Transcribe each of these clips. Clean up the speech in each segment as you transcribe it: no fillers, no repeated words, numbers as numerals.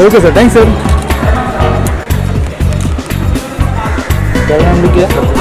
Okay sir, thanks sir. क्या नाम लिखिए?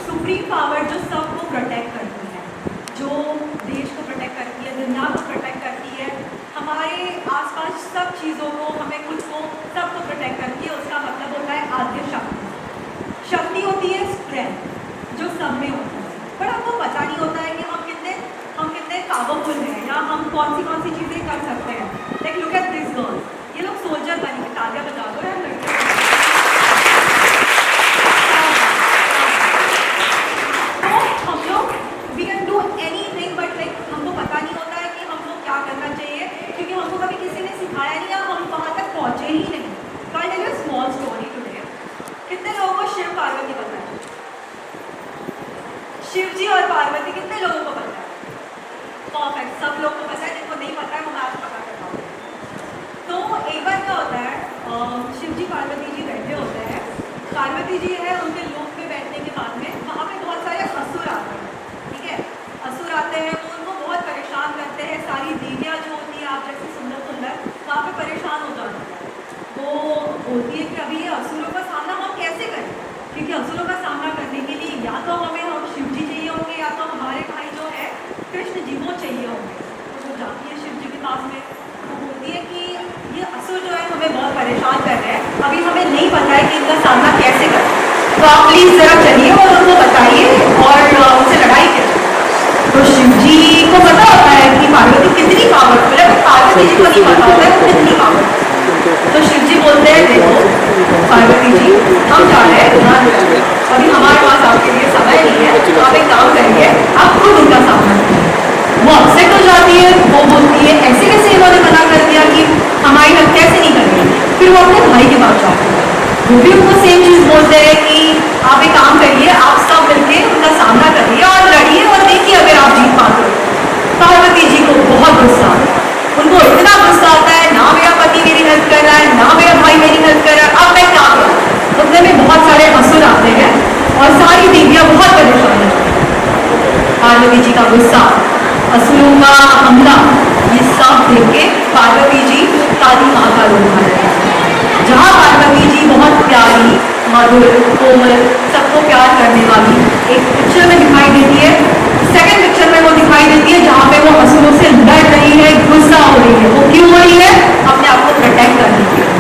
सुप्रीम पावर जो सबको प्रोटेक्ट करती है, जो देश को प्रोटेक्ट करती है, दुनिया को प्रोटेक्ट करती है, हमारे आसपास सब चीज़ों को, हमें कुछ को, सबको प्रोटेक्ट करती है। उसका मतलब होता है आद्य शक्ति। शक्ति होती है स्ट्रेंथ, जो सब में होती है, पर हमको पता नहीं होता है कि हम कितने पावरफुल हैं या हम कौन सी चीज़ें कर सकते हैं। Like look at this girl, ये लोग सोल्जर बनी है, तालियां बजा दो यार लड़के। शिव जी और पार्वती कितने लोगों को पता है? परफेक्ट, सब लोगों को पता है। जिनको नहीं पता है वो मैं आज पता करता हूँ। तो एक बार क्या होता है, शिव जी पार्वती जी बैठे होते हैं। पार्वती जी है, उनके लोक में बैठने के बाद में वहाँ पे बहुत सारे असुर आते हैं। ठीक है, असुर आते हैं, वो उनको बहुत परेशान करते हैं। सारी देवियाँ जो होती है आप जैसी सुंदर सुंदर, वहाँ पे परेशान हो जाती है। वो बोलती है कि अभी ये असुरों का सामना हम कैसे करें, क्योंकि असुरों का सामना करने के लिए या तो हमें शिव जी चाहिए होंगे या तो हमारे भाई जो है कृष्ण जी वो चाहिए होंगे। तो वो जाती है शिव जी के पास में, वो बोलती है कि ये असुर जो है हमें बहुत परेशान कर रहे हैं, अभी हमें नहीं पता है कि इनका सामना कैसे करें, तो आप प्लीज़ ज़रा चलिए और उनको बताइए और उनसे लड़ाई करें। तो शिव जी को पता होता है कि पार्वती कितनी पावरफुल है, पार्वती जी को नहीं पता होता है कितनी पावरफुल। तो शिव जी बोलते हैं देखो पार्वती जी, हम जा रहे हैं, अभी हमारे पास आपके लिए समय नहीं है, तो आप एक काम करिए, आप खुद उनका सामना करिए। वो अपसेट हो जाती है, वो बोलती है ऐसे कैसे इन्होंने मना कर दिया कि हमारी हेल्प कैसे नहीं करेंगे। फिर वो अपने भाई के पास जाते हैं, वो भी उनको सेम चीज़ बोलते हैं कि आप एक काम करिए, आप सब मिलके उनका सामना करिए और लड़िए और देखिए अगर आप जीत पाते हो। पार्वती जी को बहुत गुस्सा आता है, उनको इतना गुस्सा आता है, ना मेरा पति मेरी हेल्प कर रहा है, ना मेरा भाई मेरी हेल्प कर रहा है, अब मैं क्या करूँ। उतने में बहुत सारे असुर आते हैं और सारी देवियाँ बहुत परेशान हैं। पार्वती जी का गुस्सा, असुरों का हमला, ये सब देख के पार्वती जी काली माँ का रूप धारण करती है। जहाँ पार्वती जी बहुत प्यारी, मधुर, कोमल, सबको प्यार करने वाली एक पिक्चर में दिखाई देती है। सेकंड पिक्चर में वो दिखाई देती है जहाँ पे वो असुरों से लड़ रही है, गुस्सा हो रही है। वो क्यों हो रही है? अपने आप को प्रोटेक्ट करने के लिए।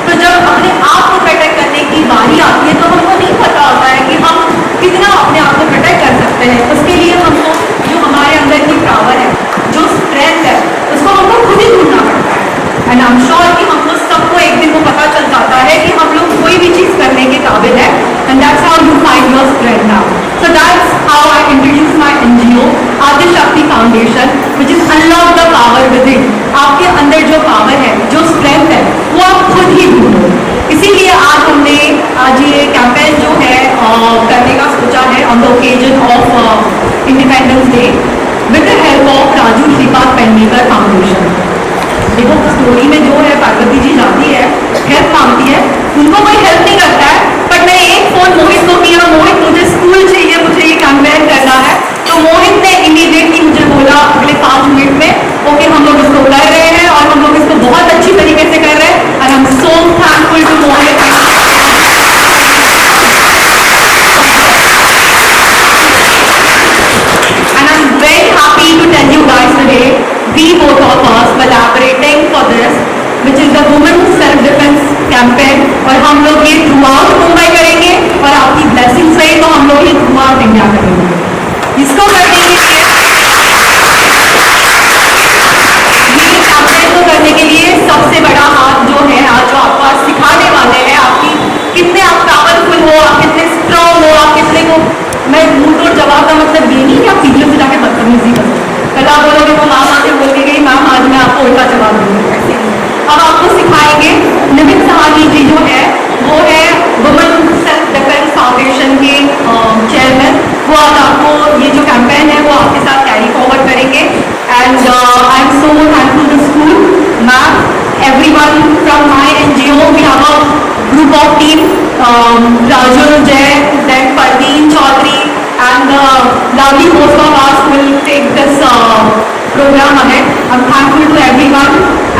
तो जब अपने आप को प्रोटेक्ट करने की बारी आती है तो हमको नहीं पता होता है कि हम कितना अपने आप को प्रोटेक्ट कर सकते हैं। उसके लिए हमको जो हमारे अंदर की पावर है, जो स्ट्रेंथ है, उसको हमको खुद ही ढूंढना पड़ता है। एंड आई एम श्योर कि हम लोग सबको एक दिन वो पता चल जाता है कि हम लोग कोई भी चीज़ करने के काबिल है। And that's how you find your strength now. So that's how I introduce my NGO आद्य शक्ति foundation, which is unlock the power with in. आपके अंदर जो पावर है, जो स्ट्रेंथ है, वो आप खुद ही ढूंढो। इसीलिए आज हमने आज ये कैंपेन जो है करने का सोचा है on the occasion of independence day with the help of Raju Shripad Pednekar foundation. देखो स्टोरी में जो है पार्वती जी जाती है, हेल्प मांगती है, उनको कोई हेल्प नहीं करता है, बट मैं एक फोन मोहित को किया, मोहित मुझे स्कूल चाहिए, मुझे ये कैंपेन करना है। तो मोहित ने इमीडिएटली मुझे बोला अगले 5 मिनट में ओके हम लोग इसको कर रहे हैं और हम लोग इसको हम लोग ये थ्रू आउट मुंबई करेंगे और आपकी ब्लेसिंग्स रहे तो हम लोग ये थ्रू आउट इंडिया करेंगे। इसको करने के लिए को करने के लिए सबसे बड़ा हाथ जो है, आज जो आपको आज सिखाने वाले हैं, आपकी कितने आप पावरफुल हो, आप कितने स्ट्रॉन्ग हो, आप कितने को, मैं मुंह तोड़ जवाब का मतलब ये नहीं कि आप वीडियो से जाके बदतमीजी करो। कल आप बोलोगे वो मैम आके बोल के गई मैम आज मैं आपको उल्टा जवाब दूंगी, ऐसे नहीं। अब आपको सिखाएंगे। निमित सहानी जी जो है वो है वुमेन सेल्फ डिफेंस फाउंडेशन के चेयरमैन। वो आज आपको ये जो कैंपेन है वो आपके साथ कैरी फॉरवर्ड करेंगे। And I am so thankful to school, ma'am, everyone from my NGO. We have a group of team, Rajul, Jay, then Parveen, Chaudhary, and the lovely host of us will take this program ahead. I'm thankful to everyone,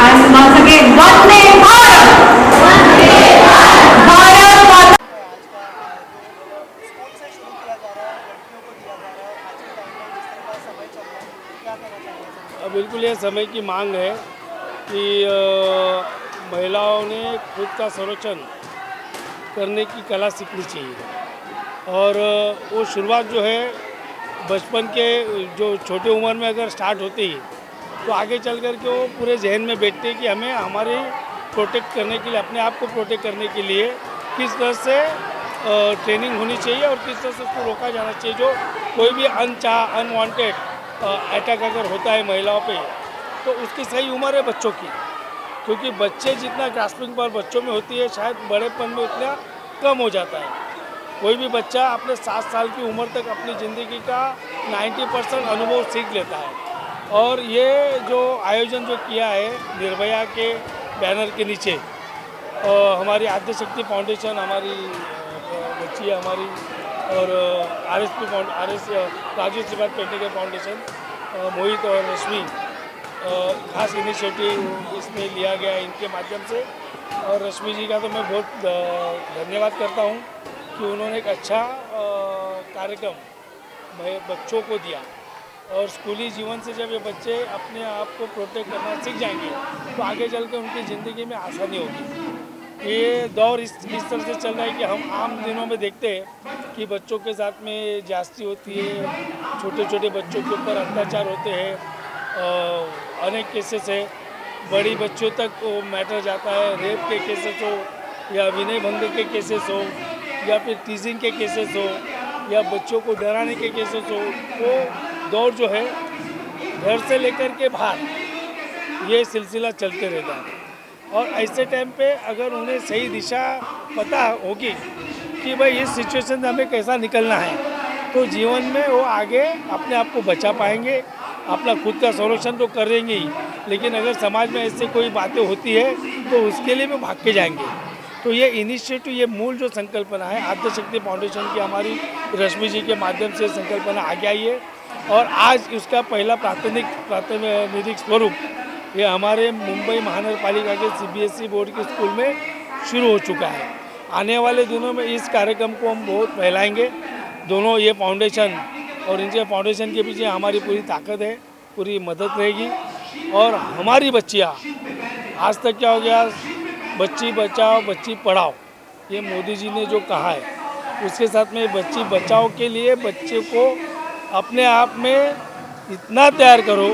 and once again, Vande Bharat! Vande Bharat! Bharat Mata! School से शुरू किया जा रहा है, लड़कियों को दिया जा रहा है, आज के टाइम में जिस तरह का समय चल रहा है, क्या कहना चाहिए? बिल्कुल ये समय की मांग है कि महिलाओं ने खुद का संरक्षण करने की कला सीखनी चाहिए। और वो शुरुआत जो है बचपन के जो छोटी उम्र में अगर स्टार्ट होती है तो आगे चल कर के वो पूरे जहन में बैठते हैं कि हमें हमारे प्रोटेक्ट करने के लिए, अपने आप को प्रोटेक्ट करने के लिए किस तरह से ट्रेनिंग होनी चाहिए और किस तरह से उसको रोका जाना चाहिए। जो कोई भी अनवांटेड अटैक अगर होता है महिलाओं पे तो उसकी सही उम्र है बच्चों की, क्योंकि बच्चे जितना ग्रास्पिंग पावर बच्चों में होती है शायद बड़ेपन में उतना कम हो जाता है। कोई भी बच्चा अपने 7 साल की उम्र तक अपनी ज़िंदगी का 90% अनुभव सीख लेता है। और ये जो आयोजन जो किया है निर्भया के बैनर के नीचे, हमारी आद्यशक्ति फाउंडेशन, हमारी बच्ची है हमारी, और RS Rajiv Shivaj painting foundation, Mohit और रश्मि, खास इनिशिएटिव इसमें लिया गया इनके माध्यम से। और रश्मि जी का तो मैं बहुत धन्यवाद करता हूँ कि उन्होंने एक अच्छा कार्यक्रम बच्चों को दिया। और स्कूली जीवन से जब ये बच्चे अपने आप को प्रोटेक्ट करना सीख जाएंगे तो आगे चल के उनकी ज़िंदगी में आसानी होगी। ये दौर इस तरह से चल रहा है कि हम आम दिनों में देखते हैं कि बच्चों के साथ में जास्ती होती है, छोटे छोटे बच्चों के ऊपर अत्याचार होते हैं, अनेक केसेस है, बड़ी बच्चों तक वो मैटर जाता है, रेप के केसेस हो या विनय भंग के केसेस हो या फिर टीजिंग के केसेस हो या बच्चों को डराने के केसेस हो। वो दौर जो है घर से लेकर के बाहर ये सिलसिला चलते रहता है। और ऐसे टाइम पे अगर उन्हें सही दिशा पता होगी कि भाई इस सिचुएशन से हमें कैसा निकलना है तो जीवन में वो आगे अपने आप को बचा पाएंगे, अपना खुद का संरक्षण तो करेंगे ही, लेकिन अगर समाज में ऐसे कोई बातें होती है तो उसके लिए भी भाग के जाएंगे। तो ये इनिशिएटिव, ये मूल जो संकल्पना है आद्यशक्ति फाउंडेशन की, हमारी रश्मि जी के माध्यम से संकल्पना आगे आई है। और आज उसका पहला प्रातिनिधिक स्वरूप ये हमारे मुंबई महानगर पालिका के CBSE बोर्ड के स्कूल में शुरू हो चुका है। आने वाले दिनों में इस कार्यक्रम को हम बहुत फैलाएंगे। दोनों ये फाउंडेशन और इनके फाउंडेशन के पीछे हमारी पूरी ताकत है, पूरी मदद रहेगी। और हमारी बच्चियाँ, आज तक क्या हो गया, बच्ची बचाओ बच्ची पढ़ाओ, ये मोदी जी ने जो कहा है उसके साथ में बच्ची बचाओ के लिए बच्चे को अपने आप में इतना तैयार करो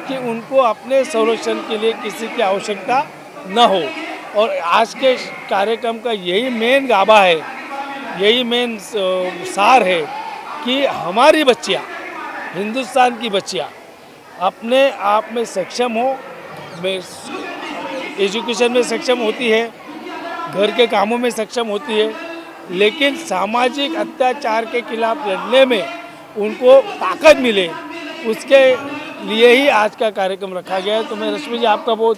कि उनको अपने संरक्षण के लिए किसी की आवश्यकता न हो। और आज के कार्यक्रम का यही मेन गाभा है, यही मेन सार है कि हमारी बच्चियाँ, हिंदुस्तान की बच्चियाँ अपने आप में सक्षम हो, एजुकेशन में सक्षम होती है, घर के कामों में सक्षम होती है, लेकिन सामाजिक अत्याचार के खिलाफ लड़ने में उनको ताकत मिले, उसके लिए ही आज का कार्यक्रम रखा गया है। तो मैं रश्मि जी आपका बहुत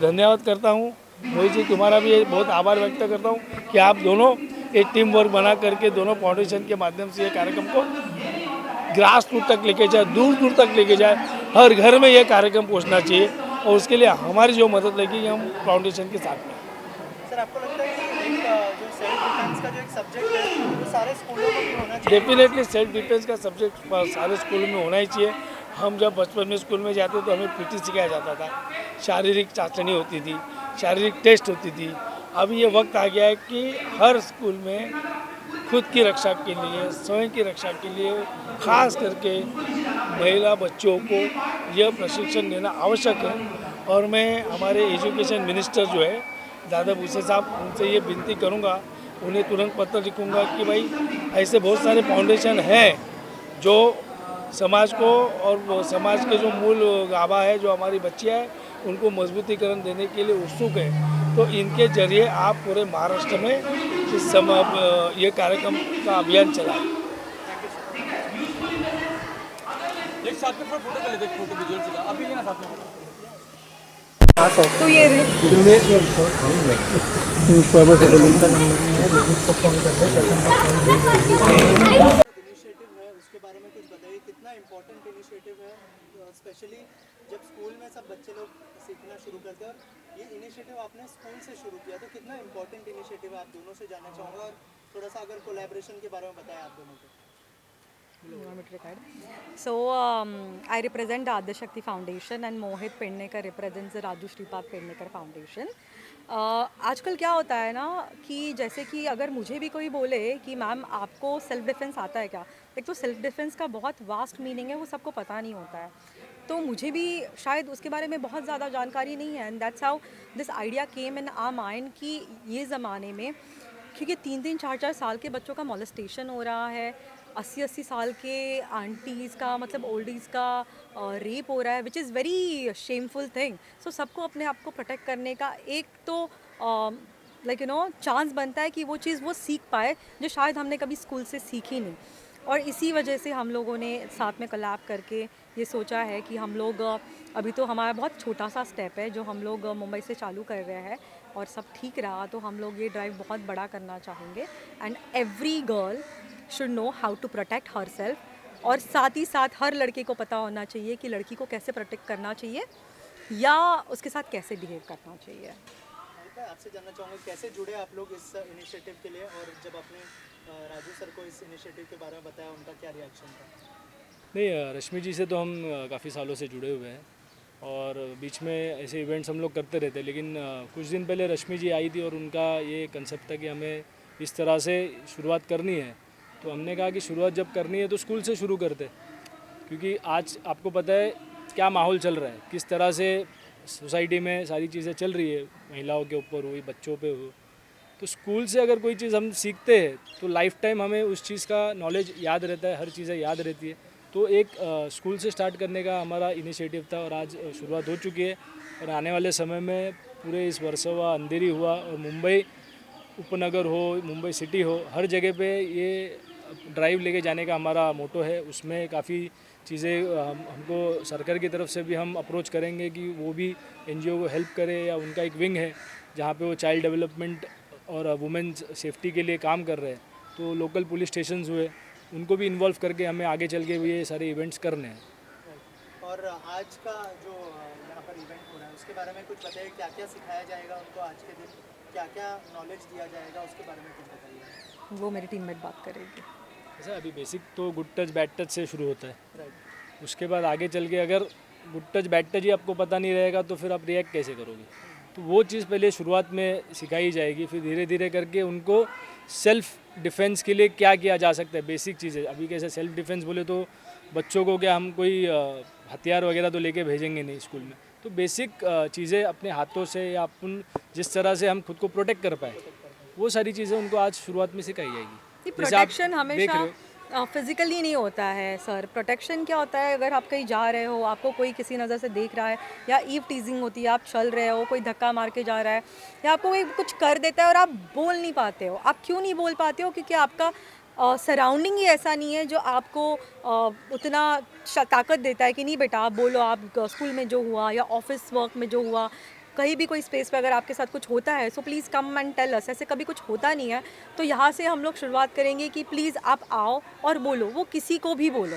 धन्यवाद करता हूँ, मोहित जी तुम्हारा भी बहुत आभार व्यक्त करता हूँ कि आप दोनों एक टीम वर्क बना करके दोनों फाउंडेशन के माध्यम से ये कार्यक्रम को ग्रास रूट तक लेके जाए, दूर दूर तक लेके जाए, हर घर में ये कार्यक्रम पहुँचना चाहिए। और उसके लिए हमारी जो मदद लगेगी हम फाउंडेशन के साथ में। सर, आपको लगता है कि जो सेल्फ डिफेंस का जो एक सब्जेक्ट है वो सारे स्कूलों में भी होना चाहिए? डेफिनेटली सेल्फ डिफेंस का सब्जेक्ट सारे स्कूलों में होना ही चाहिए। हम जब बचपन में स्कूल में जाते तो हमें PT सिखाया जाता था, शारीरिक चाचनी होती थी, शारीरिक टेस्ट होती थी, अब ये वक्त आ गया है कि हर स्कूल में खुद की रक्षा के लिए, स्वयं की रक्षा के लिए खास करके महिला बच्चों को यह प्रशिक्षण देना आवश्यक है। और मैं हमारे एजुकेशन मिनिस्टर जो है दादा भूसे साहब, उनसे ये विनती करूँगा, उन्हें तुरंत पत्र लिखूँगा कि भाई ऐसे बहुत सारे फाउंडेशन हैं जो समाज को और वो समाज के जो मूल गाभा है, जो हमारी बच्चियाँ हैं, उनको मजबूतीकरण देने के लिए उत्सुक है। तो इनके जरिए आप पूरे महाराष्ट्र में ये कार्यक्रम का अभियान चलाएं। एक साथ में फोटो कर लेते, फोटो विजुअल से अभी ये ना साथ में तो ये इनिशिएटिव है उसके बारे में कुछ बताइए, कितना इम्पोर्टेंट इनिशिएटिव है, स्पेशली जब स्कूल में सब बच्चे लोग सीखना शुरू करते हैं। और ये इनिशिएटिव आपने स्कूल से शुरू किया, तो कितना इम्पोर्टेंट इनिशिएटिव है, आप दोनों से जानना चाहूँगा। और थोड़ा सा अगर कोलैबोरेशन के बारे में बताएं आप दोनों को। You want me to record? So, I represent the Adya Shakti Foundation and Mohit Pednekar represents the Raju Shripad Pednekar Foundation. आजकल क्या होता है ना कि जैसे कि अगर मुझे भी कोई बोले कि मैम आपको सेल्फ डिफेंस आता है क्या, एक तो सेल्फ डिफेंस का बहुत वास्ट मीनिंग है, वो सबको पता नहीं होता है। तो मुझे भी शायद उसके बारे में बहुत ज़्यादा जानकारी नहीं है, and that's how this idea came in our mind कि ये ज़माने में क्योंकि 3-3, 4-4 साल के बच्चों का मोलेस्टेशन हो रहा है, 80-80 साल के आंटीज़ का मतलब ओल्डीज़ का रेप हो रहा है, which is very shameful thing. So सबको अपने आप को प्रोटेक्ट करने का एक तो लाइक चांस बनता है कि वो चीज़ वो सीख पाए जो शायद हमने कभी स्कूल से सीखी नहीं। और इसी वजह से हम लोगों ने साथ में कोलैब करके ये सोचा है कि हम लोग अभी तो हमारा बहुत छोटा सा स्टेप है जो हम लोग मुंबई से चालू कर रहे हैं, और सब ठीक रहा तो हम लोग ये ड्राइव बहुत बड़ा करना चाहेंगे। And every girl should know how to protect herself, और साथ ही साथ हर लड़के को पता होना चाहिए कि लड़की को कैसे प्रोटेक्ट करना चाहिए या उसके साथ कैसे बिहेव करना चाहिए। आपसे जानना चाहूँगा कैसे जुड़े आप लोग इस इनिशिएटिव के लिए, और जब आपने राजू सर को इस इनिशिएटिव के बारे में बताया उनका क्या रिएक्शन था? नहीं, रश्मि जी से तो हम काफ़ी सालों से जुड़े हुए हैं और बीच में ऐसे इवेंट्स हम लोग करते रहते हैं, लेकिन कुछ दिन पहले रश्मि जी आई थी और उनका ये कंसेप्ट था कि हमें इस तरह से शुरुआत करनी है। तो हमने कहा कि शुरुआत जब करनी है तो स्कूल से शुरू करते, क्योंकि आज आपको पता है क्या माहौल चल रहा है, किस तरह से सोसाइटी में सारी चीज़ें चल रही है, महिलाओं के ऊपर हुई, बच्चों पे हो। तो स्कूल से अगर कोई चीज़ हम सीखते हैं तो लाइफ टाइम हमें उस चीज़ का नॉलेज याद रहता है, हर चीज़ें याद रहती है। तो एक स्कूल से स्टार्ट करने का हमारा इनिशिएटिव था और आज शुरुआत हो चुकी है, और आने वाले समय में पूरे इस वर्सोवा, अंधेरी हुआ और मुंबई उपनगर हो, मुंबई सिटी हो, हर जगह पे ये ड्राइव लेके जाने का हमारा मोटो है। उसमें काफ़ी चीज़ें हमको सरकार की तरफ से भी हम अप्रोच करेंगे कि वो भी NGO को हेल्प करे, या उनका एक विंग है जहाँ पे वो चाइल्ड डेवलपमेंट और वुमेन्स सेफ्टी के लिए काम कर रहे हैं। तो लोकल पुलिस स्टेशंस हुए, उनको भी इन्वॉल्व करके हमें आगे चल के ये सारे इवेंट्स करने हैं। और आज का जो यहाँ पर इवेंट हो रहा है उसके बारे में कुछ बताइए, क्या क्या सिखाया जाएगा उनको आज के दिन, क्या क्या नॉलेज दिया जाएगा, उसके बारे में कुछ बताइए। वो मेरी टीममेट बात करेगी। ऐसा अभी बेसिक तो गुड टच बैड टच से शुरू होता है, राइट। उसके बाद आगे चल के अगर गुड टच बैड टच ही आपको पता नहीं रहेगा तो फिर आप रिएक्ट कैसे करोगे। तो वो चीज़ पहले शुरुआत में सिखाई जाएगी, फिर धीरे धीरे करके उनको सेल्फ डिफेंस के लिए क्या किया जा सकता है, बेसिक चीज़ें। अभी कैसे सेल्फ डिफेंस बोले तो बच्चों को क्या हम कोई हथियार वगैरह तो लेके भेजेंगे नहीं स्कूल में, तो बेसिक चीज़ें अपने हाथों से या अपन जिस तरह से हम खुद को प्रोटेक्ट कर पाए, वो सारी चीज़ें उनको आज शुरुआत में सिखाई जाएगी। प्रोटेक्शन हमेशा फिजिकली नहीं होता है सर। प्रोटेक्शन क्या होता है, अगर आप कहीं जा रहे हो, आपको कोई किसी नज़र से देख रहा है, या ईव टीजिंग होती है, आप चल रहे हो, कोई धक्का मार के जा रहा है, या आपको कोई कुछ कर देता है और आप बोल नहीं पाते हो। आप क्यों नहीं बोल पाते हो? क्योंकि आपका सराउंडिंग ही ऐसा नहीं है जो आपको उतना ताकत देता है कि नहीं बेटा आप बोलो, आप स्कूल में जो हुआ या ऑफिस वर्क में जो हुआ, कहीं भी कोई स्पेस पे अगर आपके साथ कुछ होता है so please come and tell us. ऐसे कभी कुछ होता नहीं है, तो यहाँ से हम लोग शुरुआत करेंगे कि प्लीज़ आप आओ और बोलो, वो किसी को भी बोलो,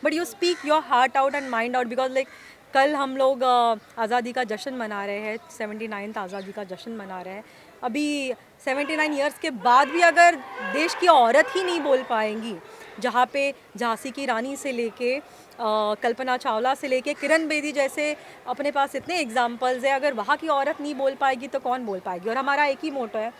but you speak your heart out and mind out. Because like कल हम लोग आज़ादी का जश्न मना रहे हैं, 79th आज़ादी का जश्न मना रहे हैं। अभी 79 ईयर्स के बाद भी अगर देश की औरत ही नहीं बोल पाएंगी जहाँ पे झांसी की रानी से लेके कल्पना चावला से लेके किरण बेदी जैसे अपने पास इतने एग्जाम्पल्स हैं। अगर वहाँ की औरत नहीं बोल पाएगी तो कौन बोल पाएगी। और हमारा एक ही मोटो है,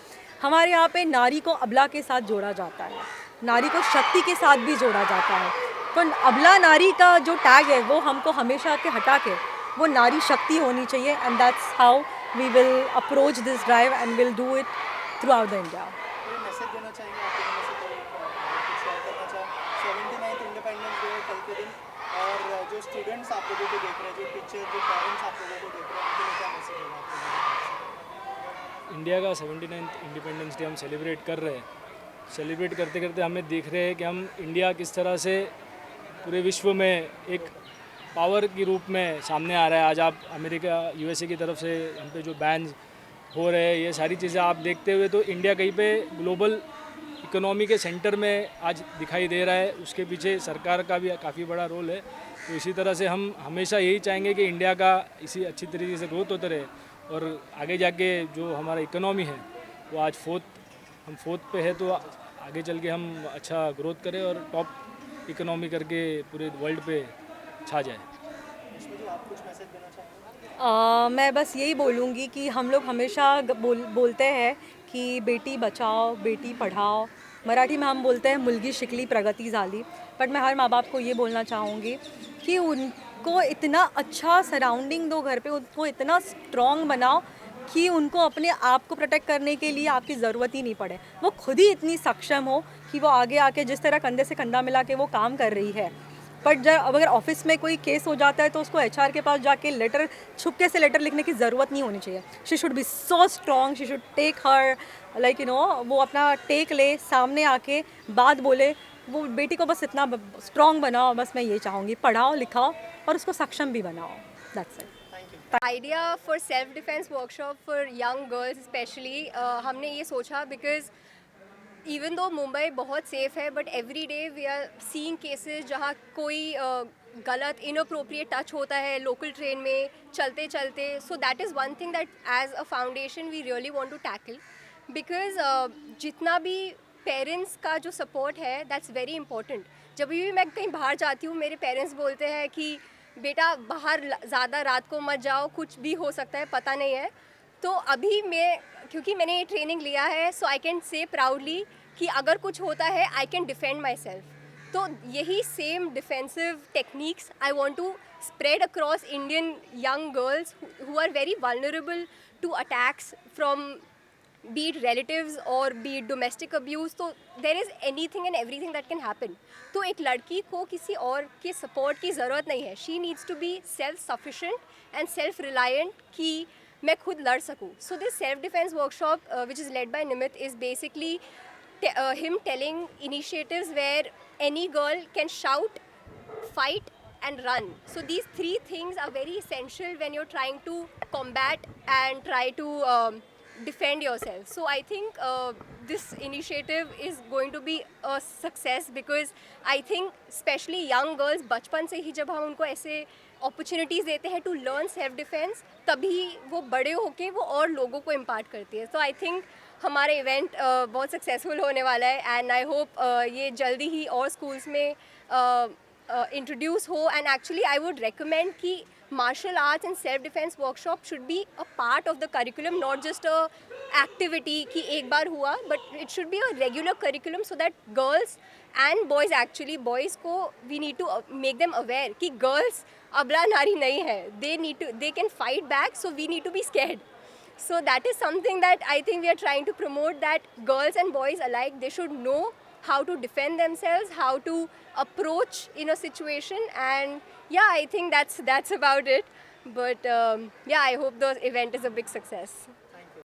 हमारे यहाँ पे नारी को अबला के साथ जोड़ा जाता है, नारी को शक्ति के साथ भी जोड़ा जाता है। तो अबला नारी का जो टैग है वो हमको हमेशा के हटा के वो नारी शक्ति होनी चाहिए। And that's how we will approach this drive and will do it throughout the India. कोई मैसेज देना चाहेंगे आप लोगों में से, कोई कुछ शेयर करना चाहें? 79th इंडिपेंडेंस डे है कल के दिन, और जो स्टूडेंट्स आप लोगों को देख रहे हैं, जो टीचर, जो पेरेंट्स आप लोगों को देख रहे हैं, उनके लिए क्या मैसेज होगा आप लोगों को? इंडिया का 79th इंडिपेंडेंस डे हम सेलिब्रेट कर रहे हैं। सेलिब्रेट करते करते हमें देख रहे हैं कि हम इंडिया किस तरह से पूरे विश्व में एक पावर के रूप में सामने आ रहा है। आज आप अमेरिका, यूएसए की तरफ से हम पे जो बैन हो रहे हैं, ये सारी चीज़ें आप देखते हुए तो इंडिया कहीं पे ग्लोबल इकोनॉमी के सेंटर में आज दिखाई दे रहा है। उसके पीछे सरकार का भी काफ़ी बड़ा रोल है। तो इसी तरह से हम हमेशा यही चाहेंगे कि इंडिया का इसी अच्छी तरीके से ग्रोथ होते रहे, और आगे जाके जो हमारा इकोनॉमी है वो आज हम फोर्थ पे है, तो आगे चल के हम अच्छा ग्रोथ करें और टॉप इकोनॉमी करके पूरे वर्ल्ड पे छा जाए। रश्मि जी, आप कुछ मैसेज देना चाहेंगे? मैं बस यही बोलूँगी कि हम लोग हमेशा बोलते हैं कि बेटी बचाओ बेटी पढ़ाओ, मराठी में हम बोलते हैं मुलगी शिकली प्रगति झाली। बट मैं हर माँ बाप को ये बोलना चाहूँगी कि उनको इतना अच्छा सराउंडिंग दो घर पे, उनको इतना स्ट्रॉन्ग बनाओ कि उनको अपने आप को प्रोटेक्ट करने के लिए आपकी ज़रूरत ही नहीं पड़े। वो खुद ही इतनी सक्षम हो कि वो आगे आके जिस तरह कंधे से कंधा मिला के वो काम कर रही है। बट जब अगर ऑफिस में कोई केस हो जाता है तो उसको एचआर के पास जाके लेटर, छुपके से लेटर लिखने की ज़रूरत नहीं होनी चाहिए। She should be so strong, she should take her like वो अपना टेक ले, सामने आके बात बोले। वो बेटी को बस इतना स्ट्रॉन्ग बनाओ, बस मैं ये चाहूँगी। पढ़ाओ लिखाओ और उसको सक्षम भी बनाओ। That's it. Idea for self defence workshop for young girls specially हमने ये सोचा बिकॉज इवन दो मुंबई बहुत सेफ़ है, but every day we are seeing cases जहाँ कोई गलत इनअप्रोप्रिएट टच होता है लोकल ट्रेन में चलते चलते। So that is one thing that as a foundation we really want to tackle, because जितना भी पेरेंट्स का जो सपोर्ट है दैट्स वेरी इंपॉर्टेंट। जब भी मैं कहीं बाहर जाती हूँ मेरे पेरेंट्स बोलते हैं कि बेटा बाहर ज़्यादा रात को मत जाओ, कुछ भी हो सकता है, पता नहीं है। तो अभी मैं, क्योंकि मैंने ये ट्रेनिंग लिया है, सो आई कैन से प्राउडली कि अगर कुछ होता है I can defend myself. तो यही same defensive techniques I want to spread across Indian young girls who are very vulnerable to attacks from be it relatives or be it domestic abuse. So there is anything and everything that can happen. तो एक लड़की को किसी और के support की ज़रूरत नहीं है। She needs to be self-sufficient and self-reliant कि मैं खुद लड़ सकूँ. So this self-defense workshop which is led by Nimit is basically him telling initiatives where any girl can shout, fight and run. So these three things are very essential when you're trying to combat and try to defend yourself. So I think this initiative is going to be a success because I think especially young girls बचपन से ही जब हम उनको ऐसे opportunities देते हैं to learn self defense, तभी वो बड़े होके वो और लोगों को इम्पार्ट करती है. So I think हमारा इवेंट बहुत सक्सेसफुल होने वाला है एंड आई होप ये जल्दी ही और स्कूल्स में इंट्रोड्यूस हो. And actually I would recommend कि martial arts and self defense workshop should be a part of the curriculum, not just a activity कि एक बार हुआ, but it should be a regular curriculum so that girls and boys, actually boys को we need to make them aware कि girls अबला नारी नहीं है, they can fight back, so we need to be scared. So that is something that I think we are trying to promote, that girls and boys alike, they should know how to defend themselves, how to approach in a situation. And yeah, I think that's about it. But yeah, I hope the event is a big success.